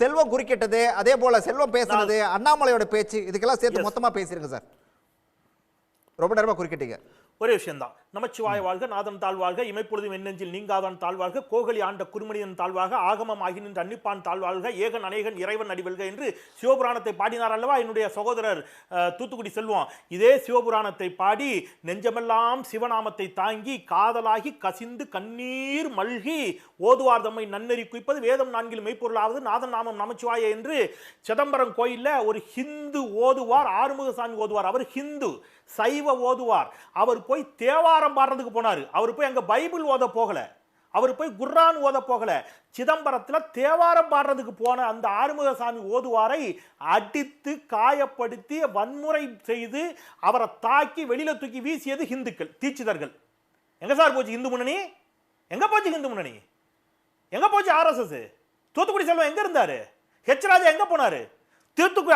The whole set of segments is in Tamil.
செல்வம் குறுக்கிட்டது, அதே போல செல்வம் பேசுனது, அண்ணாமலையோட பேச்சு, இதுக்கெல்லாம் சேர்த்து மொத்தமா பேசிருங்க சார். ரொம்ப நேரமா குறுக்கிட்டீங்க. ஒரே விஷயம்தான். நமச்சிவாய வாழ்க, நாதன் தாழ்வாழ்க, இமைப்பொழுதும் எண்ணெஞ்சில் நீங்காதான் தாழ்வாழ்க, கோகலி ஆண்ட குருமணியன் தாழ்வாக, ஆகமம் ஆகி நின்ற அன்னிப்பான் தாழ்வாழ்க, ஏகன் அநேகன் இறைவன் அடிவல்க என்று சிவபுராணத்தை பாடினார் அல்லவா என்னுடைய சகோதரர் தூத்துக்குடி செல்வம். இதே சிவபுராணத்தை பாடி நெஞ்சமெல்லாம் சிவநாமத்தை தாங்கி காதலாகி கசிந்து கண்ணீர் மல்கி ஓதுவார் தம்மை நன்னெறி குய்ப்பது வேதம் 4 மெய்ப்பொருளாவது நாதன் நாமம் நமச்சிவாய என்று சிதம்பரம் கோயில்ல ஒரு ஹிந்து ஓதுவார், ஆறுமுகசாமி ஓதுவார். அவர் ஹிந்து சைவ ஓதுவார். அவர் போய் தேவாரம் பாடுறதுக்கு போனாரு. அவர் போய் அங்க பைபிள் ஓத போகல, அவர் போய் குர்ஆன் ஓத போகல. சிதம்பரத்தில் தேவாரம் பாடுறதுக்கு போன அந்த ஆறுமுகசாமி ஓதுவாரை அடித்து காயப்படுத்தி வன்முறை செய்து அவரை தாக்கி வெளியில தூக்கி வீசியது ஹிந்துக்கள், தீட்சிதர்கள். எங்க சார் போச்சு இந்து முன்னணி? எங்க போச்சு இந்து முன்னணி? எங்க போச்சு ஆர்எஸ்எஸ்? தூத்துக்குடி செல்வம் எங்க இருந்தாரு? ஹெச் ராஜா எங்க போனாரு?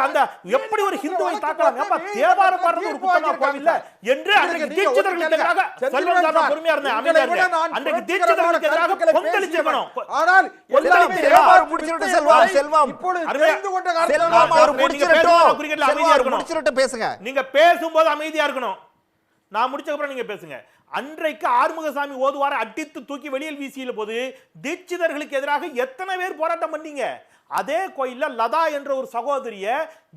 அந்த எப்படி ஒரு ஹிந்துவை தாக்கலாம்? தேவாரம் பாடுறது ஒரு குற்றமா போகல என்று அன்றைக்கு தீட்சிதர்களுக்கு எதிராக செல்வம் சார் பொறுமையா இருந்தேன், அமைதியா இருந்தேன். அன்றைக்கு தீட்சிதர்களுக்கு எதிராக கொந்தளிச்சிருக்கணும். ஆனால் எல்லாம் தேவாரம் முடிச்சிட்டு செல்வம் இப்பொழுது தெரிந்து கொண்ட செல்வம் அவர் முடிச்சிரட்டும், கிரிக்கெட்ல அமைதியா இருக்கணும். முடிச்சிரட்டும் பேசுங்க. நீங்க பேசும்போது அமைதியா இருக்கணும். நான் முடிச்ச அப்புறம் நீங்க பேசுங்க. அன்றைக்கு ஆறுமுகசாமி ஓதுவாரை அடித்து தூக்கி வெளியில் வீசிய போது தீட்சிதர்களுக்கு எதிராக எத்தனை பேர் போராட்டம் பண்ணீங்க? அதே கோயில்ல லதா என்ற ஒரு சகோதரிய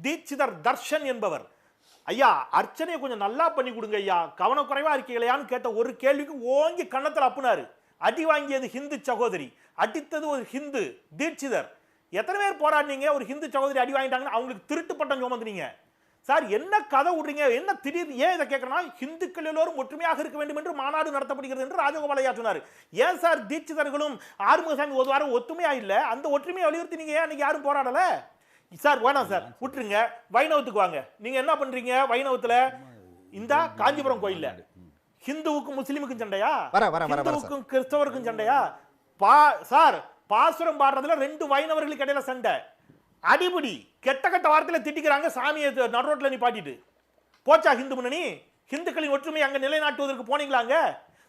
தீட்சிதர் தர்ஷன் என்பவர், ஐயா அர்ச்சனையை கொஞ்சம் நல்லா பண்ணி கொடுங்க ஐயா, கவனக்குறைவா இருக்கீங்களையான்னு கேட்ட ஒரு கேள்விக்கு ஓங்கி கன்னத்தில் அப்புனாரு. அடி வாங்கியது ஹிந்து சகோதரி, அடித்தது ஒரு ஹிந்து தீட்சிதர். எத்தனை பேர் போராடினீங்க? ஒரு ஹிந்து சகோதரி அடி வாங்கிட்டாங்கன்னு அவங்களுக்கு திருட்டு பட்டம் சுமந்துனீங்க. சார் என்ன கதை விடுறீங்க? என்ன திடீர் ஏன் இதை கேட்கறனா? ஹிந்துக்கள் எல்லோரும் ஒற்றுமையாக இருக்க வேண்டும் என்று மாநாடு நடத்தப்படுகிறது என்று ராஜகோபாலையா சொன்னார். ஏன் சார் தீட்சிதர்களும் ஆறுமுகசாமி ஓதுவாரும் ஒற்றுமையா இல்ல? அந்த ஒற்றுமையை வலியுறுத்தி நீங்க ஏன் யாரும் போராடல? சார் வேணாம் சார், விட்டுருங்க. வைணவத்துக்கு வாங்க. நீங்க என்ன பண்றீங்க வைணவத்துல? இந்த காஞ்சிபுரம் கோயில்ல ஹிந்துவுக்கும் முஸ்லிமுக்கும் சண்டையா? ஹிந்துவுக்கும் கிறிஸ்தவருக்கும் சண்டையா? சார் பாசுரம் பாடுறதுல 2 வைணவர்களுக்கு இடையில சண்டை, அடிபடி, கெட்ட கெட்ட வார்த்தையில திட்டிக்கிறாங்க. சாமியை நடுரோட்ல நீ பாட்டிட்டு போச்சா ஹிந்து முன்னணி? ஹிந்துக்களின் ஒற்றுமை அங்க நிலைநாட்டுவதற்கு போனீங்களாங்க?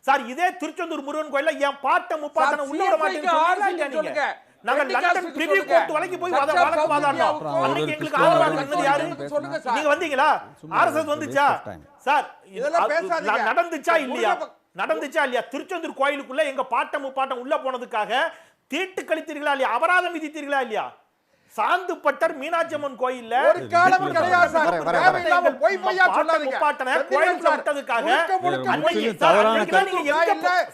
சார் இதே திருச்செந்தூர் முருகன் கோயில்ல என் பாட்ட முப்பாட்டனை உள்ள விட மாட்டேன்னு நாங்க லண்டன் பிரிவியூ கோர்ட் வரைக்கும் போய் வழக்கு வாதாடினோம். அன்னைக்கு எங்களுக்கு ஆதரவாக இருந்தது யாரு? நீங்க வந்தீங்களா? ஆர்எஸ்எஸ் வந்துச்சா? சார் நடந்துச்சா இல்லையா? நடந்துச்சா இல்லையா? திருச்செந்தூர் கோயிலுக்குள்ள எங்க பாட்ட முப்பாட்டம் உள்ள போனதுக்காக தீட்டு கழித்தீர்களா இல்லையா? அபராதம் விதித்தீர்களா இல்லையா? சாந்துப்பட்டர் மீனாட்சி அம்மன் கோயில்ல ஒரு காலம் கிடையாது சார். தேவையில்லாம போய் பையா சொல்லாதீங்க. முப்பாட்டனை கோயிலுக்குள்ள விட்டதுக்காக அன்னைக்கு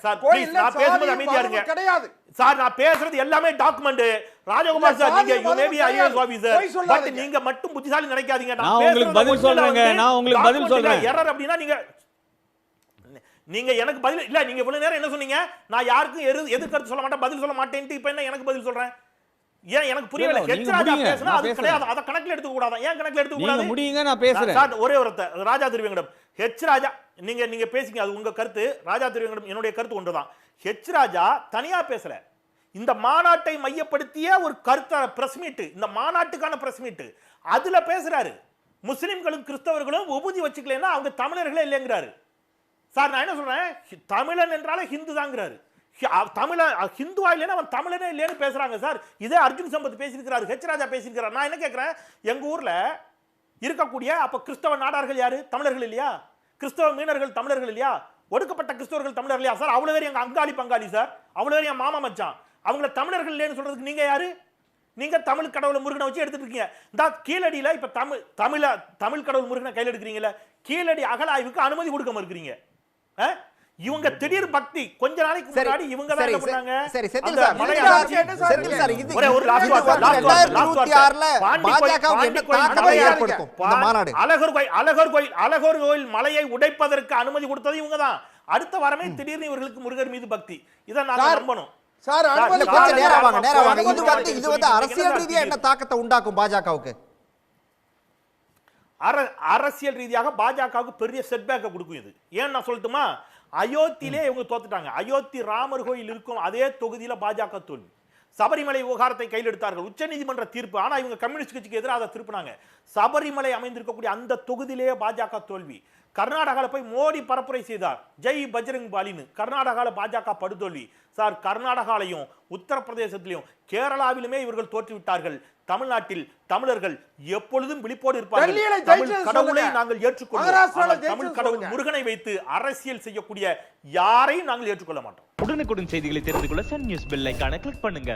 சார் ப்ளீஸ் நான் பேசுறது அமைதியா இருங்க. கிடையாது சார், நான் பேசுறது எல்லாமே டாக்குமெண்ட். ராஜகுமார் சார் நீங்க you may be IAS officer, but நீங்க மட்டும் புத்திசாலி நினைக்காதீங்க. நான் உங்களுக்கு பதில் சொல்றேங்க. நான் உங்களுக்கு பதில் சொல்றேன். எரர் அப்படினா நீங்க எனக்கு பதில் இல்ல. நீங்க இவ்வளவு நேரம் என்ன சொன்னீங்க? நான் யாருக்கும் எதிர்க்கருத்து சொல்ல மாட்டேன், பதில் சொல்ல மாட்டேன்ட்டு இப்ப என்ன எனக்கு பதில் சொல்றேன்? ஏன் எனக்கு புரியல. ஹெச் ராஜா பேசினா அது கிடையாது, அத கணக்குல எடுத்துக்க கூடாது. ஏன் கணக்குல எடுத்துக்க கூடாது? நீங்க முடியுங்க, நான் பேசுறேன். சார் ஒரே ஒருத்த ராஜா திருவேங்கடம், ஹெச் ராஜா நீங்க பேசிங்க, அது உங்க கருத்து. ராஜா திருவேங்கடம் என்னுடைய கருத்து ஒன்றுதான். ஹெச் ராஜா தனியா பேசல, இந்த மாநாட்டை மையப்படுத்திய ஒரு கருத்து பிரஸ் மீட், இந்த மாநாட்டுக்கான பிரஸ் மீட், அதுல பேசுறாரு. முஸ்லிம்களும் கிறிஸ்தவர்களும் உபூதி வச்சுக்கலன்னா அவங்க தமிழர்களே இல்லைங்கிறாரு. சார் நான் என்ன சொல்றேன், தமிழன் என்றாலே ஹிந்து தாங்கிறாரு. தமிழ ஹிந்துவா இல்லைன்னா அவன் தமிழனே இல்லைன்னு பேசுறாங்க சார். இதே அர்ஜுன் சம்பத் பேசியிருக்கிறாரு, ஹெச் ராஜா பேசியிருக்கிறார். நான் என்ன கேட்கிறேன், எங்க ஊர்ல இருக்கக்கூடிய அப்ப கிறிஸ்தவ நாடார்கள் யாரு? தமிழர்கள் இல்லையா? கிறிஸ்தவ மீனர்கள் தமிழர்கள் இல்லையா? ஒடுக்கப்பட்ட கிறிஸ்தவர்கள் தமிழர்கள் இல்லையா சார்? அவ்வளவு பேர் எங்க அங்காளி பங்காளி சார், அவ்வளவு பேர் என் மாமா மச்சான். அவங்கள தமிழர்கள் இல்லைன்னு சொல்றதுக்கு நீங்க யாரு? நீங்க தமிழ் கடவுளை முருகனை வச்சு எடுத்துட்டு இருக்கீங்க. இந்த கீழடியில இப்ப தமிழ் கடவுள் முருகனை கையில் எடுக்கிறீங்களா? கீழடி அகலாய்வுக்கு அனுமதி கொடுக்காம இருக்கிறீங்க. இவங்க திடீர் பக்தி கொஞ்ச நாளைக்கு முன்னாடி இவங்க தான் என்ன பண்ணாங்க? சரி செந்தில் சார், செந்தில் சார் இது ஒரு லாஸ்ட் 2026ல பாஜக என்ன தாக்கத்தை ஏற்படுத்தும் இந்த மாநாடு? அழகர் கோயில் மலையை உடைப்பதற்கு அனுமதி கொடுத்தது இவங்க தான். அடுத்த வாரமே திடீர்னு இவர்களுக்கு முருகர் மீது பக்தி. இத நாம நம்பணும் சார். அனுமதி கொஞ்சம் நேரா வாங்க. இது வந்து அரசியல் ரீதியா என்ன தாக்கத்தை உண்டாக்கும் பாஜகவுக்கு? அரசியல் ரீதியாக பாஜகவுக்கு பெரிய செட்பேக்கை கொடுக்கும். இது ஏன் நான் சொல்லட்டுமா? அயோத்தியிலே இவங்க தோத்துட்டாங்க. அயோத்தி ராமர் கோயில் இருக்கும் அதே தொகுதியில பாஜக தோல்வி. சபரிமலை விவகாரத்தை கையில் எடுத்தார்கள், உச்சநீதிமன்ற தீர்ப்பு. ஆனா இவங்க கம்யூனிஸ்ட் கட்சிக்கு எதிராக அதை திருப்பினாங்க. சபரிமலை அமைந்திருக்கக்கூடிய அந்த தொகுதியிலேயே பாஜக தோல்வி. கர்நாடகாவில் போய் மோடி பரப்புரை செய்தார், ஜெய் பஜ்ரங் பாலின்னு. கர்நாடகாவில் பாஜக படுதோல்வி. சார், கர்நாடகாலையும் உத்தரப்பிரதேசத்திலையும் கேரளாவிலுமே இவர்கள் தோற்றுவிட்டார்கள். தமிழ்நாட்டில் தமிழர்கள் எப்பொழுதும் விழிப்போடு இருப்பார்கள். தமிழ் கடவுளை நாங்கள் ஏற்றுக்கொள்வோம். தமிழ் கடவுள் முருகனை வைத்து அரசியல் செய்யக்கூடிய யாரையும் நாங்கள் ஏற்றுக்கொள்ள மாட்டோம். உடனுக்குடன் செய்திகளை தெரிந்து கொள்ள சன் நியூஸ் பெல் ஐகானை கிளிக் பண்ணுங்க.